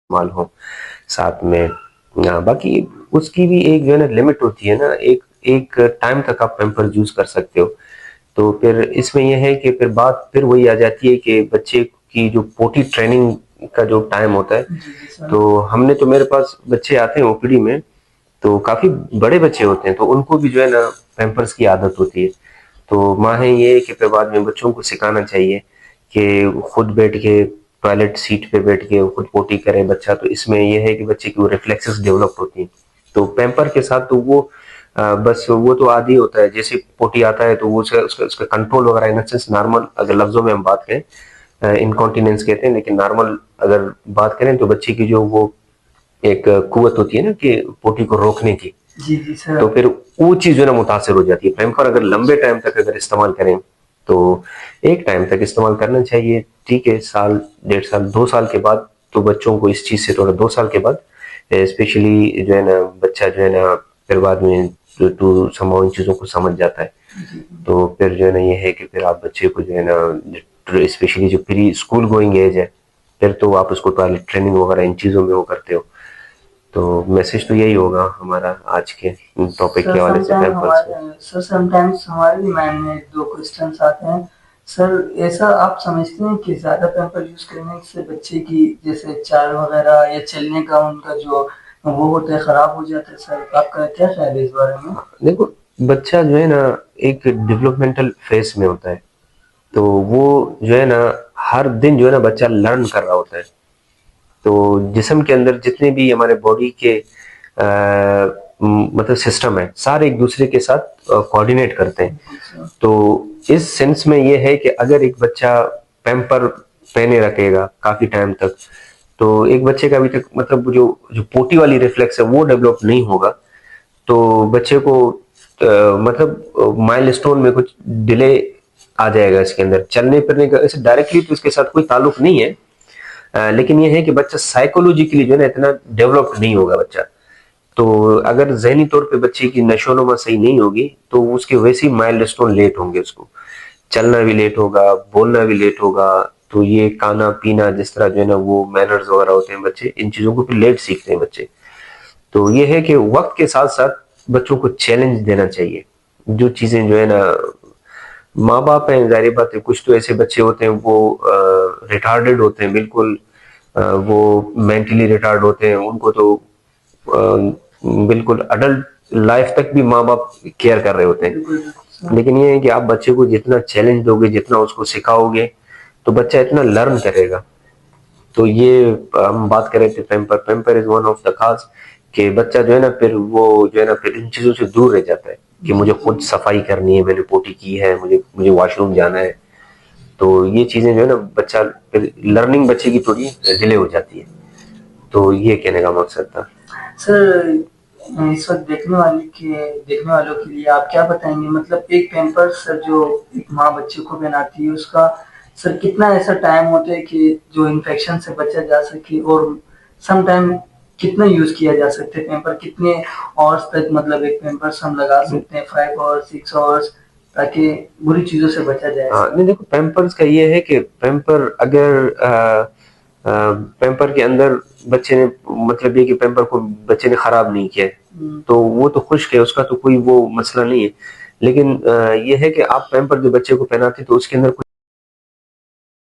इस्तेमाल हो साथ में। बाकी उसकी भी एक जो है ना लिमिट होती है ना, एक एक टाइम तक आप पैम्पर यूज कर सकते हो। तो फिर इसमें यह है कि फिर बात फिर वही आ जाती है कि बच्चे की जो पोटी ट्रेनिंग का जो टाइम होता है, तो हमने तो मेरे पास बच्चे आते हैं ओपीडी में, तो काफी बड़े बच्चे होते हैं, तो उनको भी जो है ना पैम्पर्स की आदत होती है। तो माँ है ये कि फिर बाद में बच्चों को सिखाना चाहिए कि खुद बैठ के टॉयलेट सीट पे बैठ के खुद पोटी करे बच्चा, तो इसमें यह है कि बच्चे की वो रिफ्लेक्सेस डेवलप होती हैं। तो पैम्पर के साथ तो वो बस वो तो आदि होता है, जैसे पोटी आता है तो वो उसका उसका कंट्रोल वगैरह इन सेंस नॉर्मल, अगर लफ्जों में हम बात करें इनकॉन्टिनेंस कहते हैं, लेकिन नॉर्मल अगर बात करें तो बच्चे की जो वो एक कुवत होती है ना कि पोटी को रोकने की, जी जी सर। तो फिर वो चीज जो है ना मुतासर हो जाती है। पैम्पर अगर लंबे टाइम तक अगर इस्तेमाल करें तो एक टाइम तक इस्तेमाल करना चाहिए, ठीक है, साल 1.5 साल 2 साल के बाद तो बच्चों को इस चीज से थोड़ा 2 साल के बाद स्पेशली जो है ना बच्चा जो है ना फिर बाद में टू समाव इन चीजों को समझ जाता है। तो फिर जो है ना ये है कि फिर आप बच्चे को जो है ना स्पेशली जो प्री स्कूल गोइंग एज है, फिर तो आप उसको टॉयलेट ट्रेनिंग वगैरह इन चीजों में वो करते हो। तो मैसेज तो यही होगा हमारा आज के टॉपिक के हवाले से पैम्पर्स में। सर समटाइम्स हमारे भी माइंड में 2 क्वेश्चंस आते हैं। सर ऐसा आप समझते हैं कि ज़्यादा पैम्पर यूज़ करने से बच्चे की जैसे चाल वगैरह या चलने का उनका जो वो होता है खराब हो जाता है सर, आपका क्या ख्याल है इस बारे में? देखो, बच्चा जो है ना एक डेवलपमेंटल फेज में होता है, तो वो जो है ना हर दिन जो है ना बच्चा लर्न कर रहा होता है। तो जिस्म के अंदर जितने भी हमारे बॉडी के मतलब सिस्टम है, सारे एक दूसरे के साथ कोऑर्डिनेट करते हैं। तो इस सेंस में ये है कि अगर एक बच्चा पैम्पर पहने रखेगा काफी टाइम तक, तो एक बच्चे का अभी तक मतलब जो जो पोटी वाली रिफ्लेक्स है वो डेवलप नहीं होगा, तो बच्चे को मतलब माइलस्टोन में कुछ डिले आ जाएगा इसके अंदर चलने फिरने का। ऐसे डायरेक्टली तो इसके साथ कोई ताल्लुक नहीं है, लेकिन ये है कि बच्चा साइकोलॉजिकली जो है ना इतना डेवलप नहीं होगा बच्चा। तो अगर जहनी तौर पे बच्चे की नशोनुमा सही नहीं होगी तो उसके वैसे ही माइलस्टोन लेट होंगे, उसको चलना भी लेट होगा, बोलना भी लेट होगा। तो ये खाना पीना जिस तरह जो है ना वो मैनर्स वगैरह होते हैं, बच्चे इन चीजों को फिर लेट सीखते हैं बच्चे। तो ये है कि वक्त के साथ साथ बच्चों को चैलेंज देना चाहिए। जो चीजें जो है ना माँ बाप हैं, जाहिर बात है कुछ तो ऐसे बच्चे होते हैं वो रिटार्डेड होते हैं बिल्कुल, वो मेंटली रिटार्ड होते हैं, उनको तो बिल्कुल अडल्ट लाइफ तक भी माँ बाप केयर कर रहे होते हैं। लेकिन ये है कि आप बच्चे को जितना चैलेंज दोगे, जितना उसको सिखाओगे, तो बच्चा इतना लर्न करेगा। तो ये हम बात कर रहे थे pamper, pamper is one of the cause कि बच्चा जो है ना फिर वो जो है ना फिर इन चीजों से दूर रह जाता है कि मुझे खुद सफाई करनी है, मैंने पोटी की है, मुझे मुझे वॉशरूम जाना है। तो ये चीजें जो है ना बच्चा फिर लर्निंग बच्चे की थोड़ी डिले हो जाती है। तो ये कहने का मकसद था। सर इस वक्त देखने वालों के लिए आप क्या बताएंगे, मतलब एक पैम्पर्स सर जो एक माँ बच्चे को पहनाती है उसका सर कितना ऐसा टाइम होता है कि जो इन्फेक्शन से बचा जा सके, और सम टाइम कितना यूज किया जा सकता है पैम्पर, कितने आवर्स तक मतलब एक पैम्पर्स हम लगा सकते हैं, 5 आवर्स 6 आवर्स, ताकि बुरी चीजों से बचा जाए हाँ, सर। नहीं देखो, पैम्पर्स का ये है कि पैम्पर अगर पैम्पर के अंदर बच्चे ने मतलब ये कि पैम्पर को बच्चे ने खराब नहीं किया है तो वो तो खुश्क है, उसका तो कोई वो मसला नहीं है। लेकिन ये है कि आप पैम्पर जो बच्चे को पहनाते तो उसके अंदर